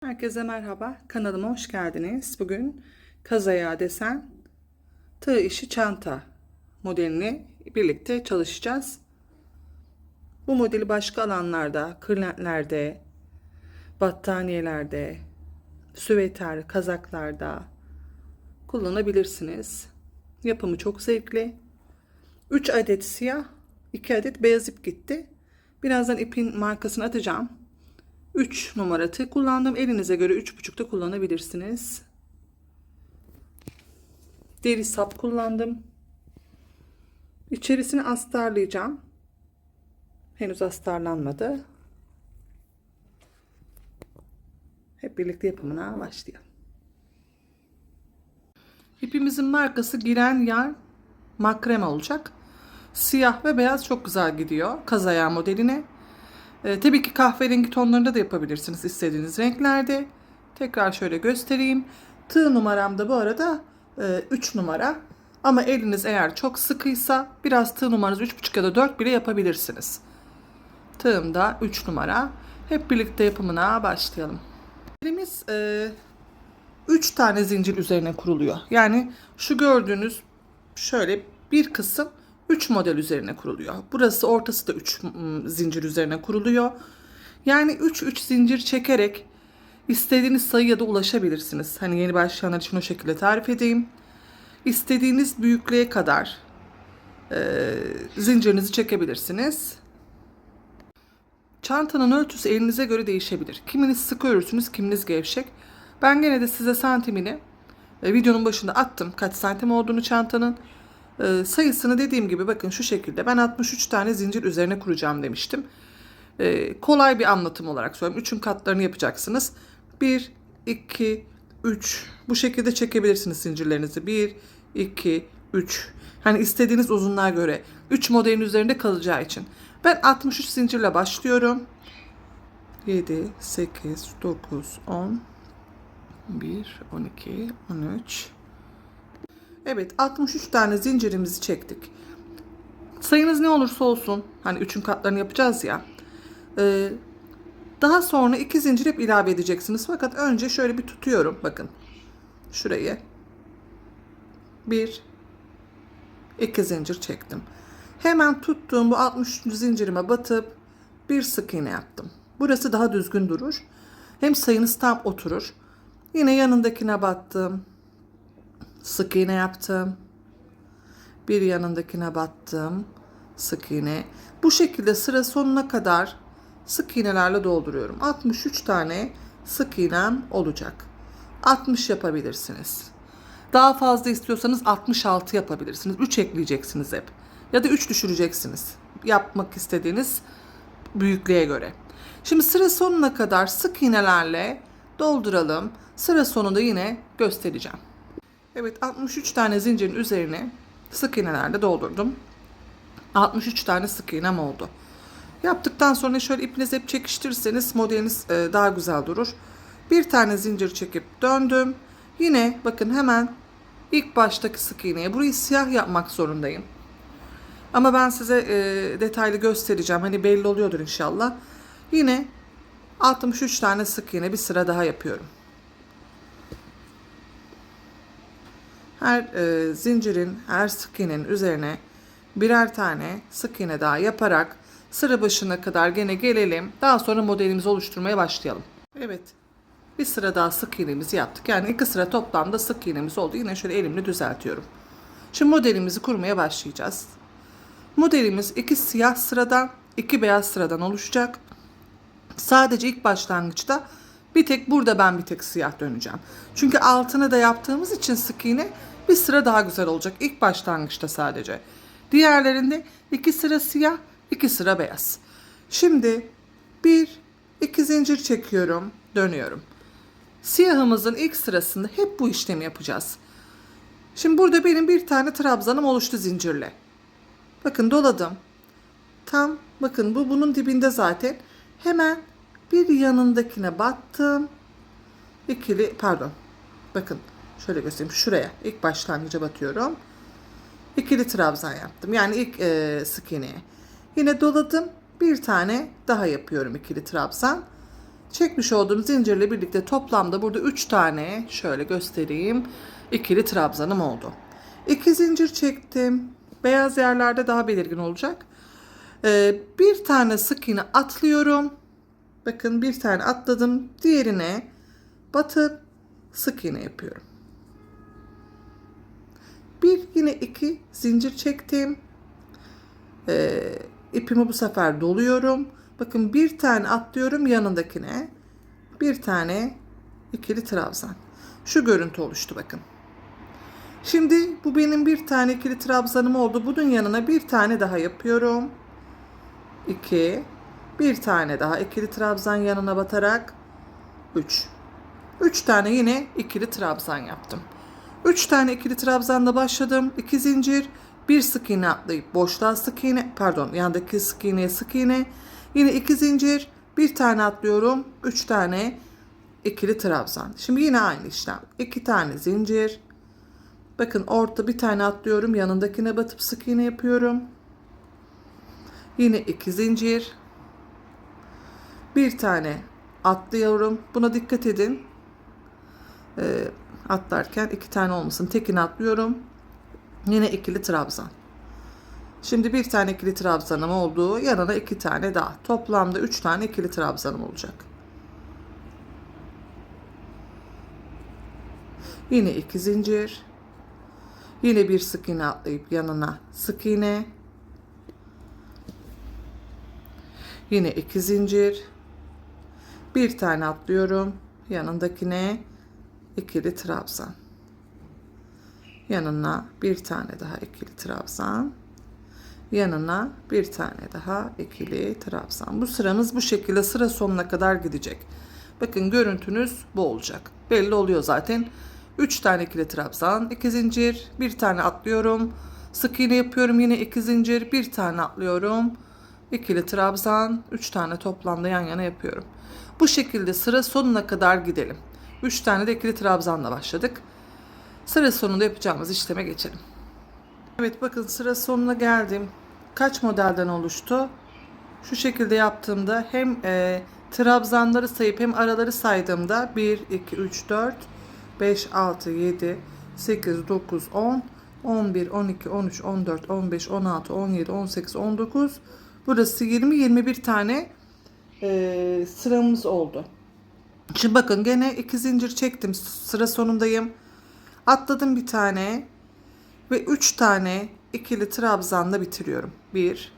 Herkese merhaba, kanalıma hoş geldiniz. Bugün kaz ayağı desen tığ işi çanta modelini birlikte çalışacağız. Bu modeli başka alanlarda, kırlentlerde, battaniyelerde, süveter, kazaklarda kullanabilirsiniz. Yapımı çok zevkli. 3 adet siyah, 2 adet beyaz ip gitti. Birazdan ipin markasını atacağım. 3 numara tığ kullandım. Elinize göre 3,5 da kullanabilirsiniz. Deri sap kullandım. İçerisini astarlayacağım. Henüz astarlanmadı. Hep birlikte yapımına başlayalım. İpimizin markası Giren Yarn Makreme olacak. Siyah ve beyaz çok güzel gidiyor kaz ayağı modeline. Tabii ki kahverengi tonlarında da yapabilirsiniz istediğiniz renklerde. Tekrar şöyle göstereyim. Tığ numaram da bu arada 3 numara. Ama eliniz eğer çok sıkıysa biraz tığ numaranız 3,5 ya da 4 bile yapabilirsiniz. Tığım da 3 numara. Hep birlikte yapımına başlayalım. Elimiz 3 tane zincir üzerine kuruluyor. Yani şu gördüğünüz şöyle bir kısım 3 model üzerine kuruluyor. Burası ortası da 3 zincir üzerine kuruluyor. Yani 3 zincir çekerek istediğiniz sayıya da ulaşabilirsiniz. Hani yeni başlayanlar için o şekilde tarif edeyim. İstediğiniz büyüklüğe kadar zincirinizi çekebilirsiniz. Çantanın ölçüsü elinize göre değişebilir. Kiminiz sıkı örürsünüz, kiminiz gevşek. Ben gene de size santimini videonun başında attım. Kaç santim olduğunu çantanın. Sayısını dediğim gibi bakın şu şekilde. Ben 63 tane zincir üzerine kuracağım demiştim. Kolay bir anlatım olarak söylüyorum. 3'ün katlarını yapacaksınız. 1, 2, 3 bu şekilde çekebilirsiniz zincirlerinizi. 1, 2, 3. Hani istediğiniz uzunluğa göre 3 modelin üzerinde kalacağı için. Ben 63 zincirle başlıyorum. 7, 8, 9, 10, 11, 12, 13. Evet 63 tane zincirimizi çektik. Sayınız ne olursa olsun hani 3'ün katlarını yapacağız ya. Daha sonra 2 zincir hep ilave edeceksiniz. Fakat önce şöyle bir tutuyorum. Bakın şurayı. 1, 2 zincir çektim. Hemen tuttuğum bu 63. zincirime batıp bir sık iğne yaptım. Burası daha düzgün durur. Hem sayınız tam oturur. Yine yanındakine battım. Sık iğne yaptım. Bir yanındakine battım. Sık iğne. Bu şekilde sıra sonuna kadar sık iğnelerle dolduruyorum. 63 tane sık iğnem olacak. 60 yapabilirsiniz. Daha fazla istiyorsanız 66 yapabilirsiniz. 3 ekleyeceksiniz hep. Ya da 3 düşüreceksiniz. Yapmak istediğiniz büyüklüğe göre. Şimdi sıra sonuna kadar sık iğnelerle dolduralım. Sıra sonunda yine göstereceğim. Evet 63 tane zincirin üzerine sık iğnelerle doldurdum. 63 tane sık iğnem oldu. Yaptıktan sonra şöyle ipinizi hep çekiştirirseniz modeliniz daha güzel durur. Bir tane zincir çekip döndüm. Yine bakın hemen ilk baştaki sık iğneye burayı siyah yapmak zorundayım. Ama ben size detaylı göstereceğim. Hani belli oluyordur inşallah. Yine 63 tane sık iğne bir sıra daha yapıyorum. Her zincirin, her sık iğnenin üzerine birer tane sık iğne daha yaparak sıra başına kadar gene gelelim. Daha sonra modelimizi oluşturmaya başlayalım. Evet. Bir sıra daha sık iğnemizi yaptık. Yani 2 sıra toplamda sık iğnemiz oldu. Yine şöyle elimle düzeltiyorum. Şimdi modelimizi kurmaya başlayacağız. Modelimiz 2 siyah sıradan, 2 beyaz sıradan oluşacak. Sadece ilk başlangıçta bir tek burada ben bir tek siyah döneceğim. Çünkü altını da yaptığımız için sık iğne bir sıra daha güzel olacak. İlk başlangıçta sadece. Diğerlerinde 2 sıra siyah, 2 sıra beyaz. Şimdi 1, 2 zincir çekiyorum, dönüyorum. Siyahımızın ilk sırasında hep bu işlemi yapacağız. Şimdi burada benim bir tane trabzanım oluştu zincirle. Bakın doladım. Tam bakın bu bunun dibinde zaten. Hemen bir yanındakine battım. İkili pardon. Bakın şöyle göstereyim. Şuraya ilk başlangıca batıyorum. İkili trabzan yaptım. Yani ilk sık iğneye. Yine doladım. Bir tane daha yapıyorum ikili trabzan. Çekmiş olduğum zincirle birlikte toplamda burada 3 tane şöyle göstereyim. İkili trabzanım oldu. 2 zincir çektim. Beyaz yerlerde daha belirgin olacak. Bir tane sık iğne atlıyorum. Bakın bir tane atladım. Diğerine batıp sık iğne yapıyorum. Yine 2 zincir çektim. İpimi bu sefer doluyorum. Bakın bir tane atlıyorum yanındakine. Bir tane ikili trabzan. Şu görüntü oluştu bakın. Şimdi bu benim bir tane ikili trabzanım oldu. Bunun yanına bir tane daha yapıyorum. 2. Bir tane daha ikili trabzan yanına batarak 3. 3 tane yine ikili trabzan yaptım. 3 tane ikili trabzanla başladım. 2 zincir, bir sık iğne atlayıp boşluğa sık iğne, pardon, yandaki sık iğneye sık iğne. Yine 2 zincir, bir tane atlıyorum. 3 tane ikili trabzan. Şimdi yine aynı işlem. 2 tane zincir. Bakın orta bir tane atlıyorum. Yanındakine batıp sık iğne yapıyorum. Yine 2 zincir. Bir tane atlıyorum. Buna dikkat edin. Atlarken 2 tane olmasın. Tekini atlıyorum. Yine ikili trabzan. Şimdi bir tane ikili trabzanım oldu. Yanına 2 tane daha. Toplamda 3 tane ikili trabzanım olacak. Yine 2 zincir. Yine bir sık iğne atlayıp yanına sık iğne. Yine 2 zincir. Bir tane atlıyorum. Yanındakine ikili trabzan. Yanına bir tane daha ikili trabzan. Yanına bir tane daha ikili trabzan. Bu sıramız bu şekilde sıra sonuna kadar gidecek. Bakın görüntünüz bu olacak. Belli oluyor zaten. 3 tane ikili trabzan, 2 zincir, bir tane atlıyorum. Sık iğne yapıyorum, yine 2 zincir, bir tane atlıyorum. İkili trabzan, 3 tane toplamda yan yana yapıyorum. Bu şekilde sıra sonuna kadar gidelim. 3 tane de ikili trabzanla başladık. Sıra sonunda yapacağımız işleme geçelim. Evet, bakın sıra sonuna geldim. Kaç modelden oluştu? Şu şekilde yaptığımda hem trabzanları sayıp hem araları saydığımda 1, 2, 3, 4, 5, 6, 7, 8, 9, 10, 11, 12, 13, 14, 15, 16, 17, 18, 19. Burası 20, 21 tane sıramız oldu. Şimdi bakın gene 2 zincir çektim. Sıra sonundayım. Atladım bir tane ve 3 tane ikili trabzanla bitiriyorum. 1,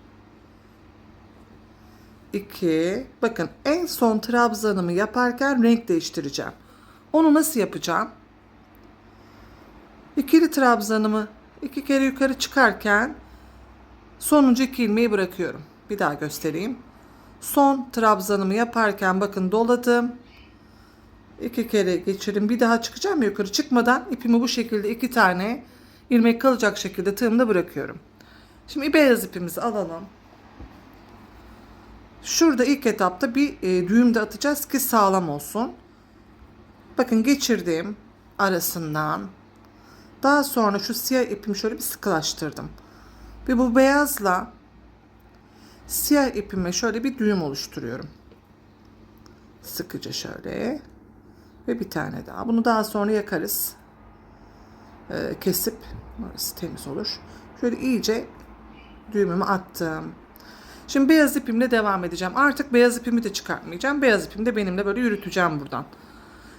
2. Bakın en son trabzanımı yaparken renk değiştireceğim. Onu nasıl yapacağım? İkili trabzanımı 2 kere yukarı çıkarken sonuncu 2 ilmeği bırakıyorum. Bir daha göstereyim. Son trabzanımı yaparken bakın doladım. 2 kere geçirin. Bir daha çıkacağım yukarı, çıkmadan ipimi bu şekilde 2 tane ilmek kalacak şekilde tığımda bırakıyorum. Şimdi beyaz ipimizi alalım. Şurada ilk etapta bir düğüm de atacağız ki sağlam olsun. Bakın geçirdim arasından. Daha sonra şu siyah ipimi şöyle bir sıkılaştırdım. Ve bu beyazla siyah ipime şöyle bir düğüm oluşturuyorum. Sıkıca şöyle. Ve bir tane daha. Bunu daha sonra yakarız. Kesip orası temiz olur. Şöyle iyice düğümümü attım. Şimdi beyaz ipimle devam edeceğim. Artık beyaz ipimi de çıkartmayacağım. Beyaz ipimi de benimle böyle yürüteceğim buradan.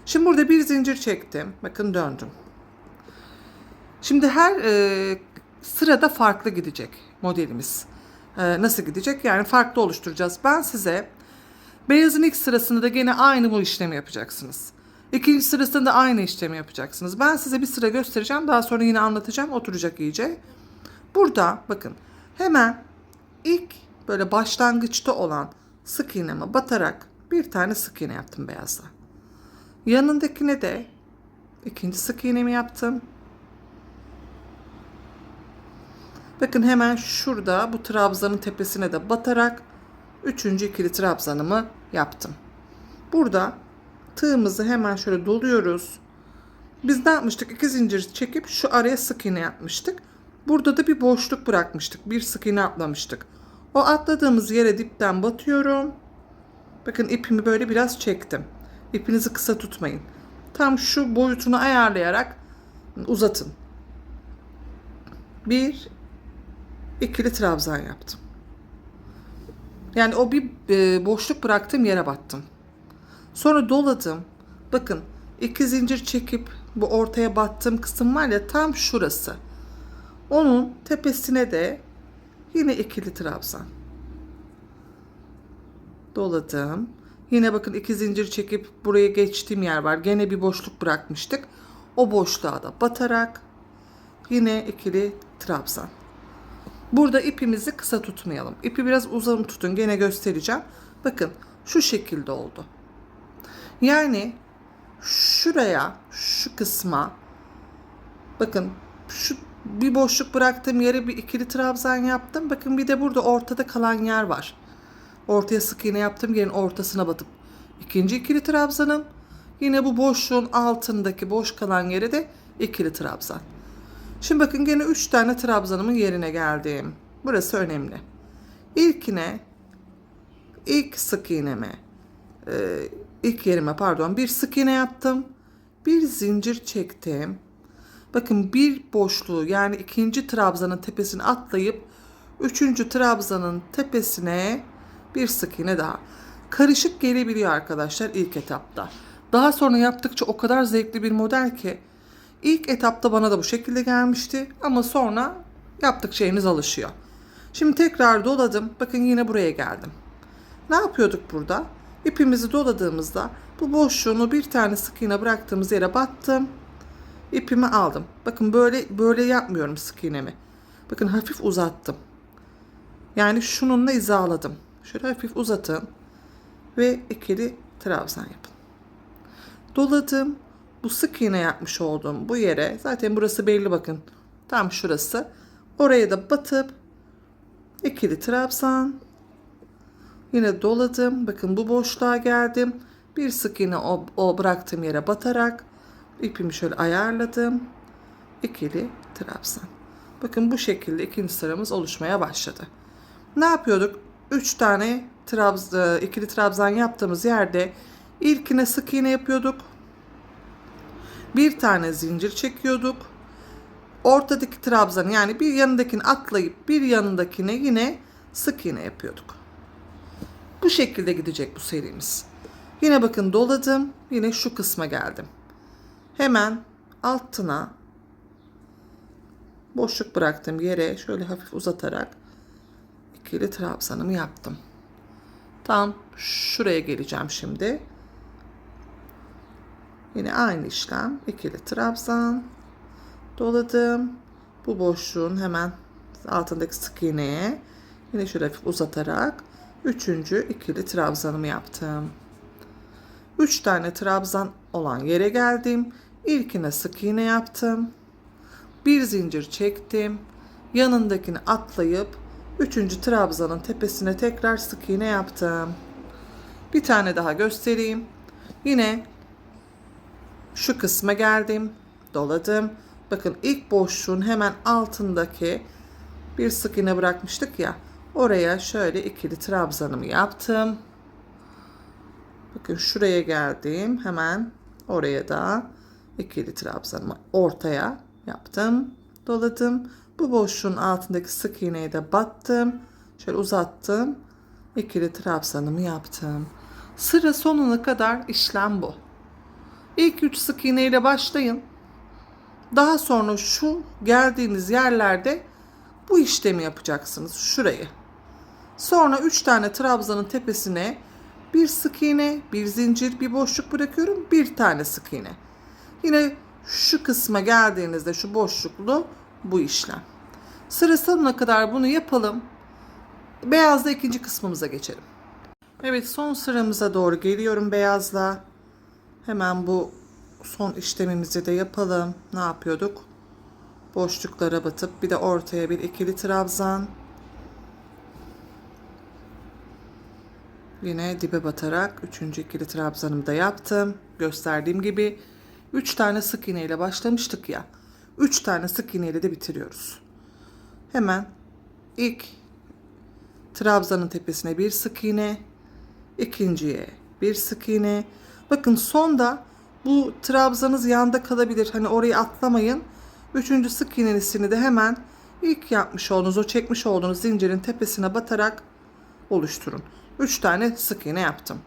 Şimdi burada bir zincir çektim. Bakın döndüm. Şimdi her sırada farklı gidecek modelimiz. Nasıl gidecek? Yani farklı oluşturacağız. Ben size beyazın ilk sırasında da gene aynı bu işlemi yapacaksınız. İkinci sırasında da aynı işlemi yapacaksınız. Ben size bir sıra göstereceğim. Daha sonra yine anlatacağım. Oturacak iyice. Burada bakın hemen ilk böyle başlangıçta olan sık iğneme batarak bir tane sık iğne yaptım beyazla. Yanındakine de ikinci sık iğnemi yaptım. Bakın hemen şurada bu trabzanın tepesine de batarak üçüncü ikili trabzanımı yaptım. Burada tığımızı hemen şöyle doluyoruz. Biz ne yapmıştık? 2 zincir çekip şu araya sık iğne yapmıştık. Burada da bir boşluk bırakmıştık. Bir sık iğne atlamıştık. O atladığımız yere dipten batıyorum. Bakın ipimi böyle biraz çektim. İpinizi kısa tutmayın. Tam şu boyutunu ayarlayarak uzatın. Bir ikili trabzan yaptım. Yani o bir boşluk bıraktığım yere battım. Sonra doladım. Bakın 2 zincir çekip bu ortaya battığım kısım var ya, tam şurası. Onun tepesine de yine ikili trabzan. Doladım. Yine bakın 2 zincir çekip buraya geçtiğim yer var. Gene bir boşluk bırakmıştık. O boşluğa da batarak yine ikili trabzan. Burada ipimizi kısa tutmayalım. İpi biraz uzun tutun. Gene göstereceğim. Bakın şu şekilde oldu. Yani şuraya, şu kısma, bakın şu bir boşluk bıraktığım yere bir ikili trabzan yaptım. Bakın bir de burada ortada kalan yer var. Ortaya sık iğne yaptım. Yerin ortasına batıp ikinci ikili trabzanım. Yine bu boşluğun altındaki boş kalan yere de ikili trabzan. Şimdi bakın gene 3 tane trabzanımın yerine geldim. Burası önemli. İlkine, ilk sık iğneme, ilk yerime pardon, bir sık iğne yaptım. Bir zincir çektim. Bakın bir boşluğu, yani ikinci trabzanın tepesine atlayıp üçüncü trabzanın tepesine bir sık iğne daha. Karışık gelebiliyor arkadaşlar ilk etapta. Daha sonra yaptıkça o kadar zevkli bir model ki, ilk etapta bana da bu şekilde gelmişti ama sonra yaptıkça eliniz alışıyor. Şimdi tekrar doladım. Bakın yine buraya geldim. Ne yapıyorduk burada? İpimizi doladığımızda bu boşluğunu bir tane sık iğne bıraktığımız yere battım. İpimi aldım. Bakın böyle yapmıyorum sık iğnemi. Bakın hafif uzattım. Yani şununla hizaladım. Şöyle hafif uzatın ve ikili trabzan yapın. Doladım. Bu sık iğne yapmış olduğum bu yere, zaten burası belli bakın. Tam şurası. Oraya da batıp ikili trabzan. Yine doladım. Bakın bu boşluğa geldim. Bir sık iğne o bıraktığım yere batarak ipimi şöyle ayarladım. İkili trabzan. Bakın bu şekilde ikinci sıramız oluşmaya başladı. Ne yapıyorduk? 3 tane ikili trabzan yaptığımız yerde ilkine sık iğne yapıyorduk. Bir tane zincir çekiyorduk. Ortadaki trabzanı, yani bir yanındakini atlayıp bir yanındakine yine sık iğne yapıyorduk. Bu şekilde gidecek bu serimiz. Yine bakın doladım. Yine şu kısma geldim. Hemen altına boşluk bıraktığım yere şöyle hafif uzatarak ikili trabzanımı yaptım. Tam şuraya geleceğim şimdi. Yine aynı işlem. İkili trabzan. Doladım. Bu boşluğun hemen altındaki sık iğneye yine şöyle hafif uzatarak üçüncü ikili trabzanımı yaptım. 3 tane trabzan olan yere geldim. İlkine sık iğne yaptım. Bir zincir çektim. Yanındakini atlayıp üçüncü trabzanın tepesine tekrar sık iğne yaptım. Bir tane daha göstereyim. Yine şu kısma geldim. Doladım. Bakın ilk boşluğun hemen altındaki bir sık iğne bırakmıştık ya. Oraya şöyle ikili trabzanımı yaptım. Bakın şuraya geldim. Hemen oraya da ikili trabzanımı ortaya yaptım. Doladım. Bu boşluğun altındaki sık iğneye de battım. Şöyle uzattım. İkili trabzanımı yaptım. Sıra sonuna kadar işlem bu. İlk 3 sık iğne ile başlayın. Daha sonra şu geldiğiniz yerlerde bu işlemi yapacaksınız. Şurayı. Sonra 3 tane trabzanın tepesine bir sık iğne, bir zincir, bir boşluk bırakıyorum. Bir tane sık iğne. Yine şu kısma geldiğinizde şu boşluklu bu işlem. Sıra sonuna kadar bunu yapalım. Beyazla ikinci kısmımıza geçelim. Evet, son sıramıza doğru geliyorum beyazla. Hemen bu son işlemimizi de yapalım. Ne yapıyorduk? Boşluklara batıp bir de ortaya bir ikili trabzan. Yine dibe batarak üçüncü ikili trabzanımı da yaptım. Gösterdiğim gibi 3 tane sık iğne ile başlamıştık ya. 3 tane sık iğne ile de bitiriyoruz. Hemen ilk trabzanın tepesine bir sık iğne. ikinciye bir sık iğne. Bakın sonda bu trabzanız yanda kalabilir. Hani orayı atlamayın. Üçüncü sık iğnesini de hemen ilk yapmış olduğunuz, o çekmiş olduğunuz zincirin tepesine batarak oluşturun. 3 tane sık iğne yaptım.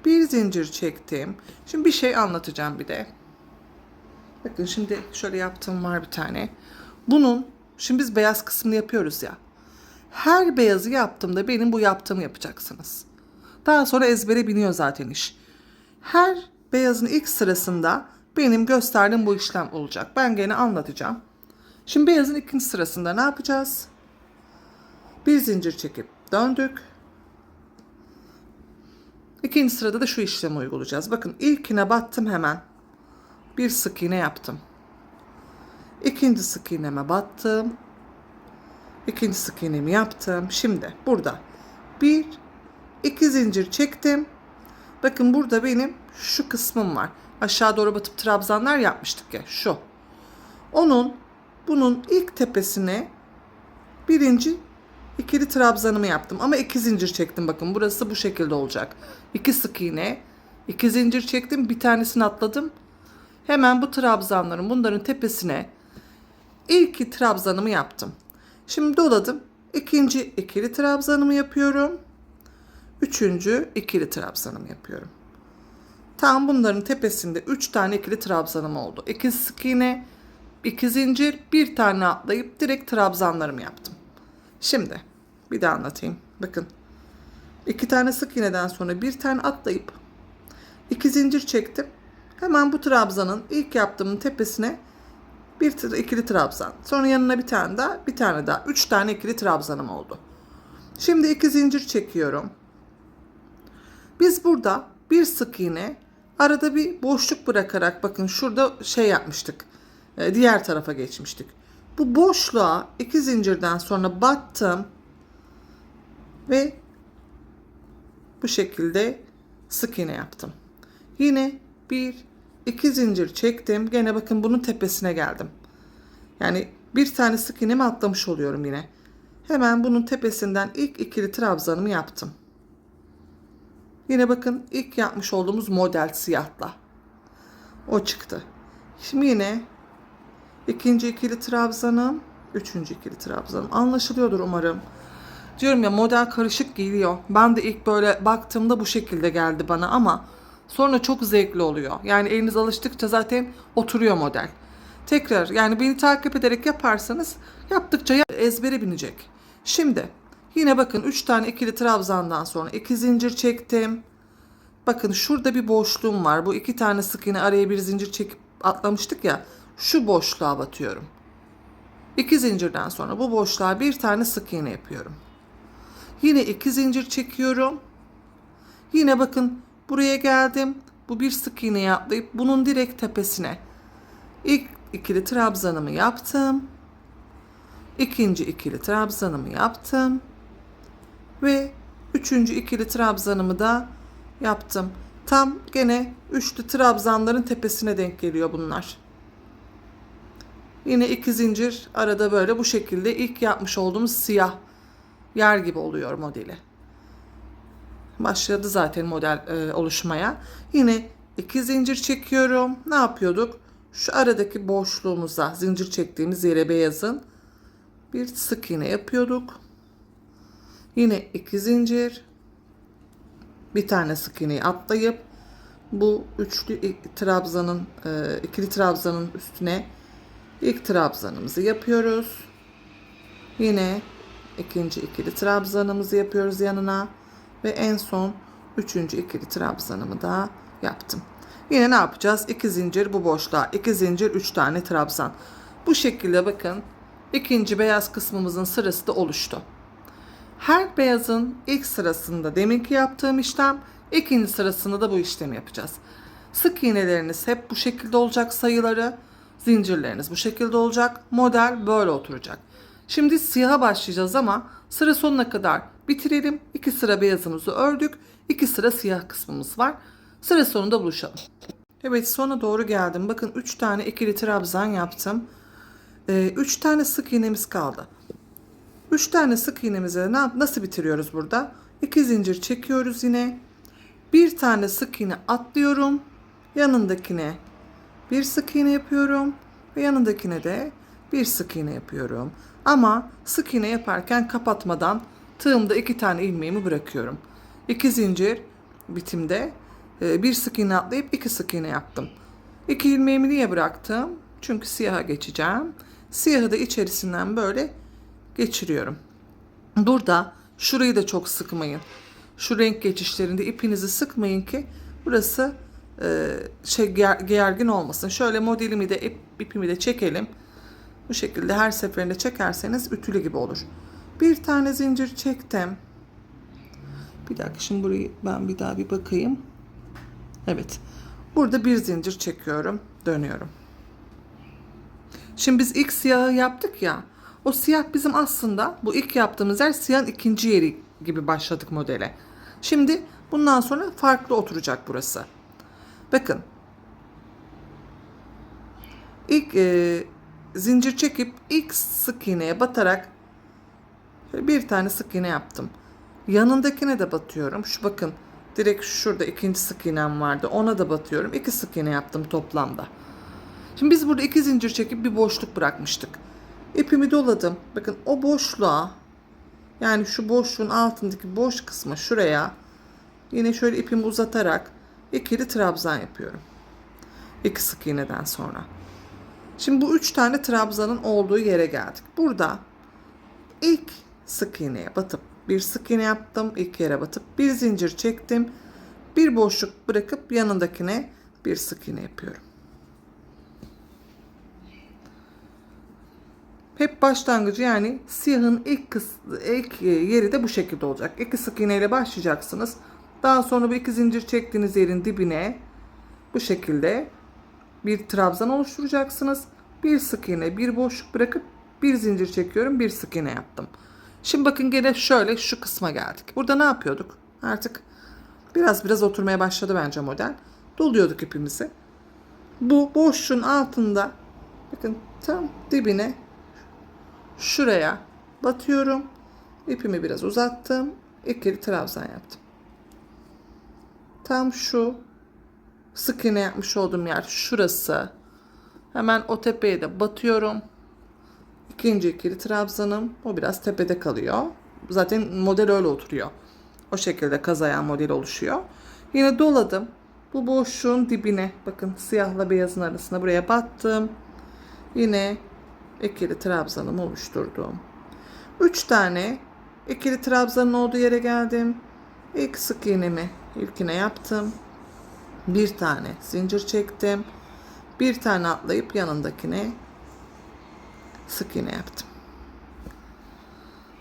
Bir zincir çektim. Şimdi bir şey anlatacağım bir de. Bakın şimdi şöyle yaptığım var bir tane. Şimdi biz beyaz kısmını yapıyoruz ya. Her beyazı yaptığımda benim bu yaptığımı yapacaksınız. Daha sonra ezbere biniyor zaten iş. Her beyazın ilk sırasında benim gösterdiğim bu işlem olacak. Ben gene anlatacağım. Şimdi beyazın ikinci sırasında ne yapacağız? Bir zincir çekip döndük. İkinci sırada da şu işlemi uygulayacağız. Bakın ilkine battım hemen. Bir sık iğne yaptım. İkinci sık iğneme battım. İkinci sık iğnemi yaptım. Şimdi burada iki zincir çektim. Bakın burada benim şu kısmım var. Aşağı doğru batıp trabzanlar yapmıştık ya, şu. Bunun ilk tepesine birinci ikili trabzanımı yaptım. Ama iki zincir çektim, bakın burası bu şekilde olacak. İki sık iğne, iki zincir çektim, bir tanesini atladım. Hemen bu trabzanların, bunların tepesine ilk trabzanımı yaptım. Şimdi doladım. İkinci ikili trabzanımı yapıyorum. Üçüncü ikili trabzanımı yapıyorum. Tam bunların tepesinde 3 tane ikili trabzanım oldu. 2 sık iğne, 2 zincir, bir tane atlayıp direkt trabzanlarımı yaptım. Şimdi bir daha anlatayım. Bakın. 2 tane sık iğneden sonra bir tane atlayıp 2 zincir çektim. Hemen bu trabzanın ilk yaptığımın tepesine ikili trabzan. Sonra yanına bir tane daha. 3 tane ikili trabzanım oldu. Şimdi 2 zincir çekiyorum. Biz burada bir sık iğne, arada bir boşluk bırakarak, bakın şurada şey yapmıştık. Diğer tarafa geçmiştik. Bu boşluğa 2 zincirden sonra battım ve bu şekilde sık iğne yaptım. Yine iki zincir çektim. Gene bakın bunun tepesine geldim. Yani bir tane sık iğnemi atlamış oluyorum yine. Hemen bunun tepesinden ilk ikili trabzanımı yaptım. Yine bakın ilk yapmış olduğumuz model siyahla. O çıktı. Şimdi yine ikinci ikili trabzanım, üçüncü ikili trabzanım. Anlaşılıyordur umarım. Diyorum ya, model karışık geliyor. Ben de ilk böyle baktığımda bu şekilde geldi bana ama sonra çok zevkli oluyor. Yani eliniz alıştıkça zaten oturuyor model. Tekrar yani beni takip ederek yaparsanız yaptıkça ezbere binecek. Şimdi yine bakın 3 tane ikili trabzandan sonra 2 zincir çektim. Bakın şurada bir boşluğum var. Bu 2 tane sık iğne, araya bir zincir çekip atlamıştık ya. Şu boşluğa batıyorum. 2 zincirden sonra bu boşluğa bir tane sık iğne yapıyorum. Yine 2 zincir çekiyorum. Yine bakın buraya geldim. Bu bir sık iğneyi atlayıp bunun direkt tepesine ilk ikili trabzanımı yaptım. İkinci ikili trabzanımı yaptım. Ve üçüncü ikili trabzanımı da yaptım. Tam gene üçlü trabzanların tepesine denk geliyor bunlar. Yine iki zincir arada, böyle bu şekilde ilk yapmış olduğumuz siyah yer gibi oluyor modeli. Başladı zaten model oluşmaya. Yine iki zincir çekiyorum. Ne yapıyorduk? Şu aradaki boşluğumuza, zincir çektiğimiz yere, beyazın bir sık iğne yapıyorduk. Yine iki zincir, bir tane sık iğneyi atlayıp bu ikili trabzanın üstüne ilk trabzanımızı yapıyoruz. Yine ikinci ikili trabzanımızı yapıyoruz yanına ve en son üçüncü ikili trabzanımı da yaptım. Yine ne yapacağız? 2 zincir bu boşluğa, 2 zincir, 3 tane trabzan. Bu şekilde bakın ikinci beyaz kısmımızın sırası da oluştu. Her beyazın ilk sırasında deminki yaptığım işlem, ikinci sırasında da bu işlemi yapacağız. Sık iğneleriniz hep bu şekilde olacak, sayıları, zincirleriniz bu şekilde olacak, model böyle oturacak. Şimdi siyaha başlayacağız ama sıra sonuna kadar bitirelim. 2 sıra beyazımızı ördük, 2 sıra siyah kısmımız var. Sıra sonunda buluşalım. Evet, sona doğru geldim. Bakın 3 tane ikili trabzan yaptım. 3 tane sık iğnemiz kaldı. 3 tane sık iğnemizi nasıl bitiriyoruz burada? 2 zincir çekiyoruz yine. Bir tane sık iğne atlıyorum. Yanındakine bir sık iğne yapıyorum ve yanındakine de bir sık iğne yapıyorum. Ama sık iğne yaparken kapatmadan tığımda 2 tane ilmeğimi bırakıyorum. 2 zincir bitimde bir sık iğne atlayıp 2 sık iğne yaptım. 2 ilmeğimi niye bıraktım? Çünkü siyaha geçeceğim. Siyahı da içerisinden böyle geçiriyorum. Burada şurayı da çok sıkmayın. Şu renk geçişlerinde ipinizi sıkmayın ki burası gergin olmasın. Şöyle modelimi de ipimi de çekelim. Bu şekilde her seferinde çekerseniz ütülü gibi olur. Bir tane zincir çektim. Bir dakika, şimdi burayı ben bir daha bir bakayım. Evet. Burada bir zincir çekiyorum. Dönüyorum. Şimdi biz ilk siyahı yaptık ya. O siyah bizim aslında bu ilk yaptığımız yer siyahın ikinci yeri gibi başladık modele. Şimdi bundan sonra farklı oturacak burası. Bakın. İlk zincir çekip ilk sık iğneye batarak bir tane sık iğne yaptım. Yanındakine de batıyorum. Şu bakın, direkt şurada ikinci sık iğnem vardı. Ona da batıyorum. 2 sık iğne yaptım toplamda. Şimdi biz burada 2 zincir çekip bir boşluk bırakmıştık. İpimi doladım. Bakın o boşluğa, yani şu boşluğun altındaki boş kısmı şuraya yine şöyle ipimi uzatarak ikili trabzan yapıyorum. 2 sık iğneden sonra. Şimdi bu 3 tane trabzanın olduğu yere geldik. Burada ilk sık iğneye batıp bir sık iğne yaptım. İlk yere batıp bir zincir çektim. Bir boşluk bırakıp yanındakine bir sık iğne yapıyorum. Hep başlangıcı, yani siyahın ilk yeri de bu şekilde olacak. 2 sık iğne ile başlayacaksınız. Daha sonra bu 2 zincir çektiğiniz yerin dibine bu şekilde bir trabzan oluşturacaksınız. Bir sık iğne, bir boşluk bırakıp bir zincir çekiyorum, bir sık iğne yaptım. Şimdi bakın gene şöyle şu kısma geldik. Burada ne yapıyorduk? Artık biraz oturmaya başladı bence model. Doluyorduk ipimizi. Bu boşluğun altında bakın tam dibine şuraya batıyorum. İpimi biraz uzattım. İkili trabzan yaptım. Tam şu sık iğne yapmış olduğum yer şurası. Hemen o tepeye de batıyorum. İkinci ikili trabzanım. O biraz tepede kalıyor. Zaten model öyle oturuyor. O şekilde kazayan model oluşuyor. Yine doladım. Bu boşluğun dibine, bakın siyahla beyazın arasına buraya battım. Yine ikili trabzanımı oluşturdum. 3 tane ikili trabzanın olduğu yere geldim. İlk sık iğnemi ilkine yaptım. Bir tane zincir çektim. Bir tane atlayıp yanındakine sık iğne yaptım.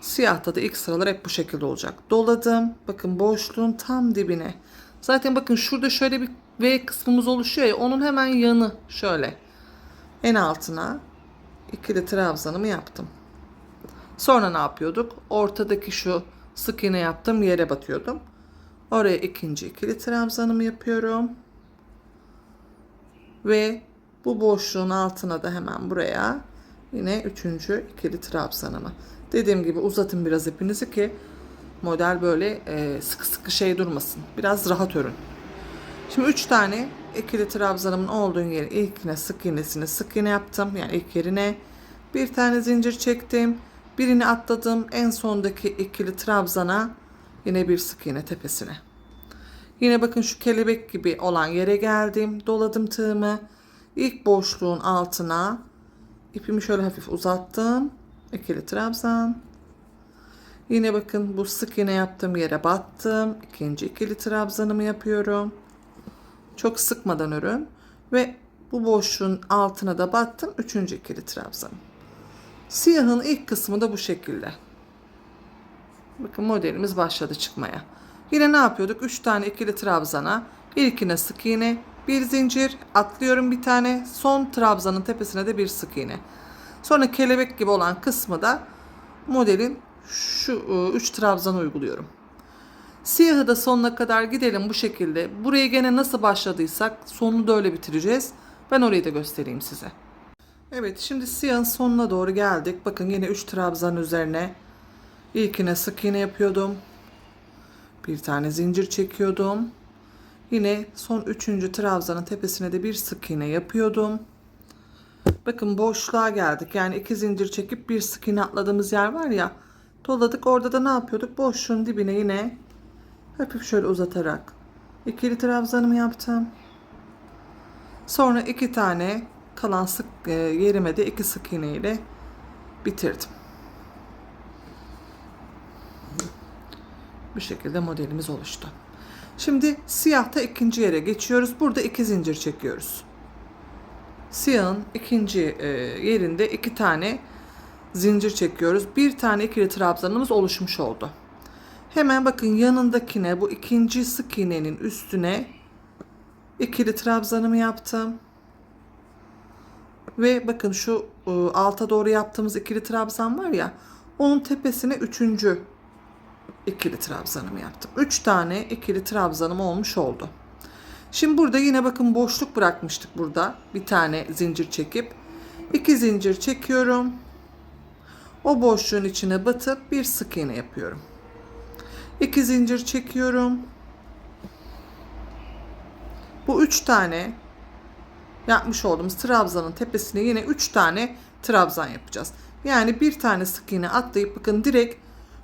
Siyahta da ilk sıralar hep bu şekilde olacak. Doladım. Bakın boşluğun tam dibine. Zaten bakın şurada şöyle bir V kısmımız oluşuyor ya, onun hemen yanı şöyle. En altına ikili trabzanımı yaptım. Sonra ne yapıyorduk? Ortadaki şu sık iğne yaptığım yere batıyordum. Oraya ikinci ikili trabzanımı yapıyorum. Ve bu boşluğun altına da hemen buraya yine üçüncü ikili trabzanımı. Dediğim gibi uzatın biraz ipinizi ki model böyle sıkı sıkı şey durmasın. Biraz rahat örün. Şimdi 3 tane ikili trabzanımın olduğu yeri ilkine sık iğnesini sık iğne yaptım. Yani ilk yerine bir tane zincir çektim. Birini atladım. En sondaki ikili trabzana yine bir sık iğne tepesine. Yine bakın şu kelebek gibi olan yere geldim. Doladım tığımı. İlk boşluğun altına ipimi şöyle hafif uzattım. İkili trabzan. Yine bakın bu sık iğne yaptığım yere battım. İkinci ikili trabzanımı yapıyorum. Çok sıkmadan örün. Ve bu boşluğun altına da battım. Üçüncü ikili trabzanım. Siyahın ilk kısmı da bu şekilde. Bakın modelimiz başladı çıkmaya. Yine ne yapıyorduk? 3 tane ikili trabzana, ilkine sık iğne, bir zincir, atlıyorum bir tane, son trabzanın tepesine de bir sık iğne. Sonra kelebek gibi olan kısmı da modelin şu 3 trabzanı uyguluyorum. Siyahı da sonuna kadar gidelim bu şekilde. Burayı gene nasıl başladıysak sonunu da öyle bitireceğiz. Ben orayı da göstereyim size. Evet, şimdi siyahın sonuna doğru geldik. Bakın yine 3 trabzan üzerine ilkine sık iğne yapıyordum. Bir tane zincir çekiyordum. Yine son 3. trabzanın tepesine de bir sık iğne yapıyordum. Bakın boşluğa geldik. Yani 2 zincir çekip bir sık iğne atladığımız yer var ya. Doladık. Orada da ne yapıyorduk? Boşluğun dibine yine hafif şöyle uzatarak ikili trabzanımı yaptım. Sonra 2 tane kalan sık yerime de 2 sık iğne ile bitirdim. Bu şekilde modelimiz oluştu. Şimdi siyahta ikinci yere geçiyoruz. Burada 2 zincir çekiyoruz. Siyahın ikinci yerinde 2 tane zincir çekiyoruz. Bir tane ikili trabzanımız oluşmuş oldu. Hemen bakın yanındakine, bu ikinci sık iğnenin üstüne ikili trabzanımı yaptım. Ve bakın şu alta doğru yaptığımız ikili trabzan var ya, onun tepesine 3. ikili trabzanımı yaptım. 3 tane ikili trabzanım olmuş oldu. Şimdi burada yine bakın boşluk bırakmıştık burada. Bir tane zincir çekip 2 zincir çekiyorum. O boşluğun içine batıp bir sık iğne yapıyorum. 2 zincir çekiyorum. Bu 3 tane yapmış olduğumuz trabzanın tepesine yine 3 tane trabzan yapacağız. Yani bir tane sık iğne atlayıp bakın direkt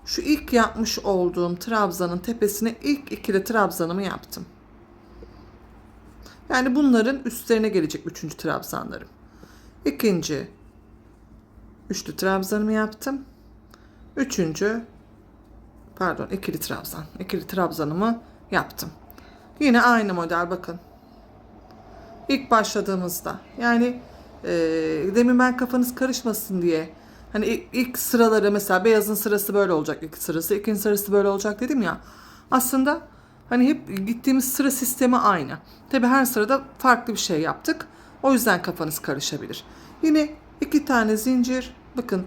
şu ilk yapmış olduğum trabzanın tepesine ilk ikili trabzanımı yaptım. Yani bunların üstlerine gelecek 3. trabzanlarım. İkinci üçlü trabzanımı yaptım. İkili trabzan. İkili trabzanımı yaptım. Yine aynı model bakın. İlk başladığımızda yani demin ben kafanız karışmasın diye hani ilk sıraları mesela beyazın sırası böyle olacak, ilk sırası, ikinci sırası böyle olacak dedim ya. Aslında hani hep gittiğimiz sıra sistemi aynı. Tabi her sırada farklı bir şey yaptık. O yüzden kafanız karışabilir. Yine 2 tane zincir. Bakın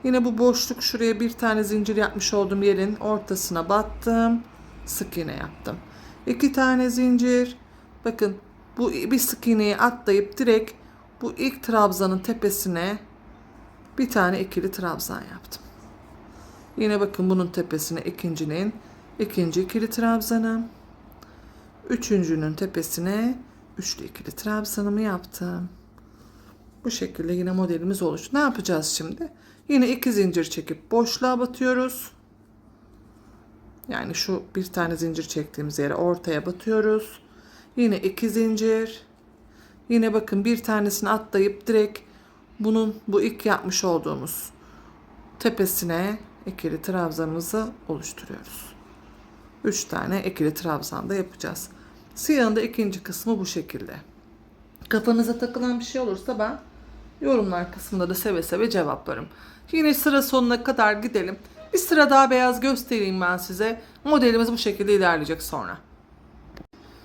yine bu boşluk, şuraya bir tane zincir yapmış olduğum yerin ortasına battım. Sık iğne yaptım. 2 tane zincir. Bakın bu bir sık iğneyi atlayıp direkt bu ilk trabzanın tepesine bir tane ikili trabzan yaptım. Yine bakın bunun tepesine ikinci ikili trabzanım. Üçüncünün tepesine üçlü ikili trabzanımı yaptım. Bu şekilde yine modelimiz oluştu. Ne yapacağız şimdi? Yine 2 zincir çekip boşluğa batıyoruz. Yani şu bir tane zincir çektiğimiz yere ortaya batıyoruz. Yine 2 zincir. Yine bakın bir tanesini atlayıp direkt bu ilk yapmış olduğumuz tepesine ikili trabzanımızı oluşturuyoruz. 3 tane ikili trabzan da yapacağız. Siyahın da ikinci kısmı bu şekilde. Kafanıza takılan bir şey olursa ben yorumlar kısmında da seve seve cevaplarım. Yine sıra sonuna kadar gidelim. Bir sıra daha beyaz göstereyim ben size. Modelimiz bu şekilde ilerleyecek sonra.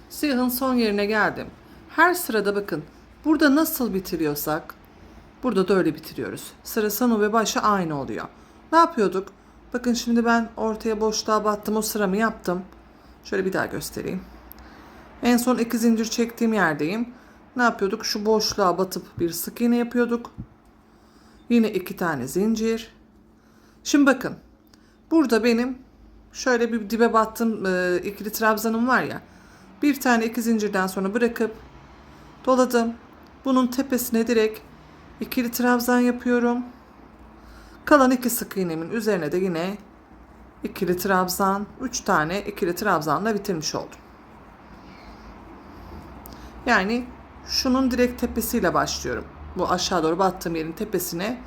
Siyahın son yerine geldim. Her sırada bakın burada nasıl bitiriyorsak burada da öyle bitiriyoruz. Sıra sonu ve başı aynı oluyor. Ne yapıyorduk? Bakın şimdi ben ortaya boşluğa battım, o sıramı yaptım. Şöyle bir daha göstereyim. En son 2 zincir çektiğim yerdeyim. Ne yapıyorduk? Şu boşluğa batıp bir sık iğne yapıyorduk. Yine 2 tane zincir. Şimdi bakın. Burada benim şöyle bir dibe battım ikili trabzanım var ya. Bir tane 2 zincirden sonra bırakıp doladım. Bunun tepesine direkt ikili trabzan yapıyorum. Kalan 2 sık iğnemin üzerine de yine ikili trabzan, 3 tane ikili trabzanla bitirmiş oldum. Yani şunun direkt tepesiyle başlıyorum. Bu aşağı doğru battığım yerin tepesine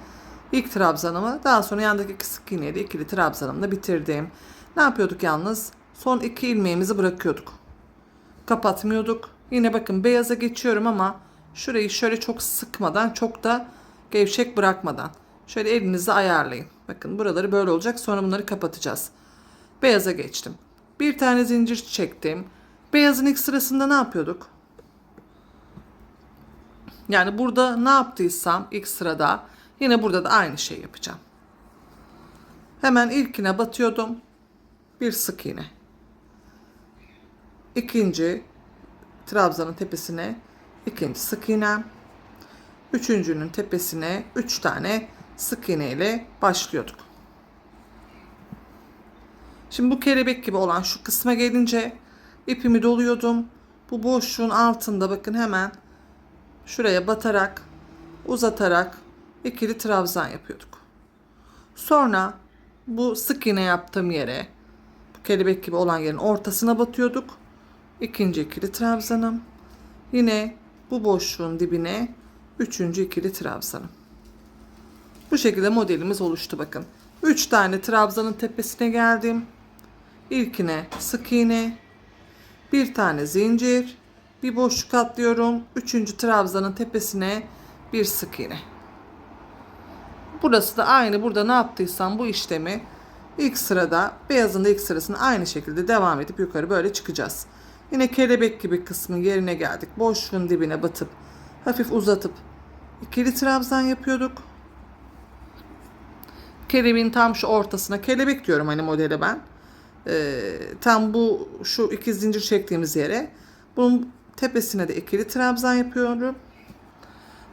ilk trabzanımı, daha sonra yandaki 2 sık iğneyi de ikili trabzanımla bitirdim. Ne yapıyorduk yalnız? Son 2 ilmeğimizi bırakıyorduk. Kapatmıyorduk. Yine bakın beyaza geçiyorum ama şurayı şöyle çok sıkmadan, çok da gevşek bırakmadan. Şöyle elinizle ayarlayın. Bakın buraları böyle olacak. Sonra bunları kapatacağız. Beyaza geçtim. Bir tane zincir çektim. Beyazın ilk sırasında ne yapıyorduk? Yani burada ne yaptıysam ilk sırada yine burada da aynı şey yapacağım. Hemen ilkine batıyordum. Bir sık iğne. İkinci trabzanın tepesine ikinci sık iğne. Üçüncünün tepesine 3 tane sık iğne ile başlıyorduk. Şimdi bu kelebek gibi olan şu kısma gelince ipimi doluyordum. bu boşluğun altında bakın hemen şuraya batarak, uzatarak ikili trabzan yapıyorduk. Sonra bu sık iğne yaptığım yere, bu kelebek gibi olan yerin ortasına batıyorduk. İkinci ikili trabzanım. Yine bu boşluğun dibine üçüncü ikili trabzanım. Bu şekilde modelimiz oluştu bakın. 3 tane trabzanın tepesine geldim. İlkine sık iğne, bir tane zincir, bir boşluk atlıyorum. Üçüncü trabzanın tepesine bir sık iğne. Burası da aynı. Burada ne yaptıysam bu işlemi ilk sırada, beyazın da ilk sırasını aynı şekilde devam edip yukarı böyle çıkacağız. Yine kelebek gibi kısmın yerine geldik. Boşluğun dibine batıp hafif uzatıp ikili trabzan yapıyorduk. Kelebeğin tam şu ortasına, kelebek diyorum hani modele ben. Tam bu şu iki zincir çektiğimiz yere, bunun tepesine de ikili trabzan yapıyorum.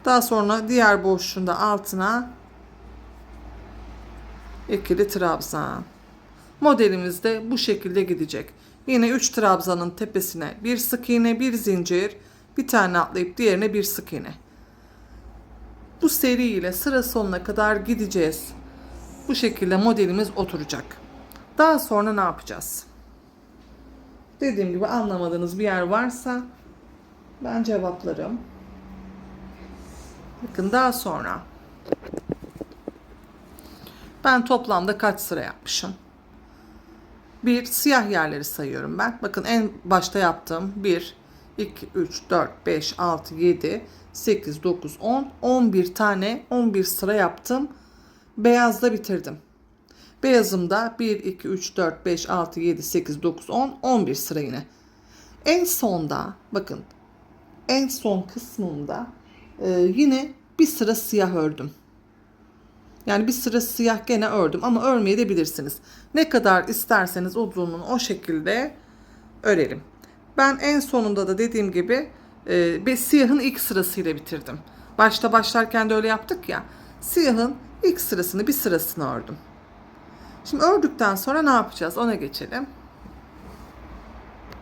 Daha sonra diğer boşluğunda altına ikili trabzan. Modelimiz de bu şekilde gidecek. Yine 3 trabzanın tepesine bir sık iğne, bir zincir, bir tane atlayıp diğerine bir sık iğne. Bu seri ile sıra sonuna kadar gideceğiz. Bu şekilde modelimiz oturacak. Daha sonra ne yapacağız? Dediğim gibi anlamadığınız bir yer varsa ben cevaplarım. Bakın daha sonra ben toplamda kaç sıra yapmışım? Bir, siyah yerleri sayıyorum ben. Bakın en başta yaptığım 1, 2, 3, 4, 5, 6, 7, 8, 9, 10, 11 tane 11 sıra yaptım. Beyazda bitirdim. Beyazımda 1, 2, 3, 4, 5, 6, 7, 8, 9, 10, 11 sıra yine. En sonda bakın en son kısmında yine bir sıra siyah ördüm. Yani bir sıra siyah gene ördüm ama örmeyi de bilirsiniz. Ne kadar isterseniz uzunluğunu o şekilde örelim. Ben en sonunda da dediğim gibi siyahın ilk sırasıyla bitirdim. Başta başlarken de öyle yaptık ya. Siyahın ilk sırasını, bir sırasını ördüm. Şimdi ördükten sonra ne yapacağız? Ona geçelim.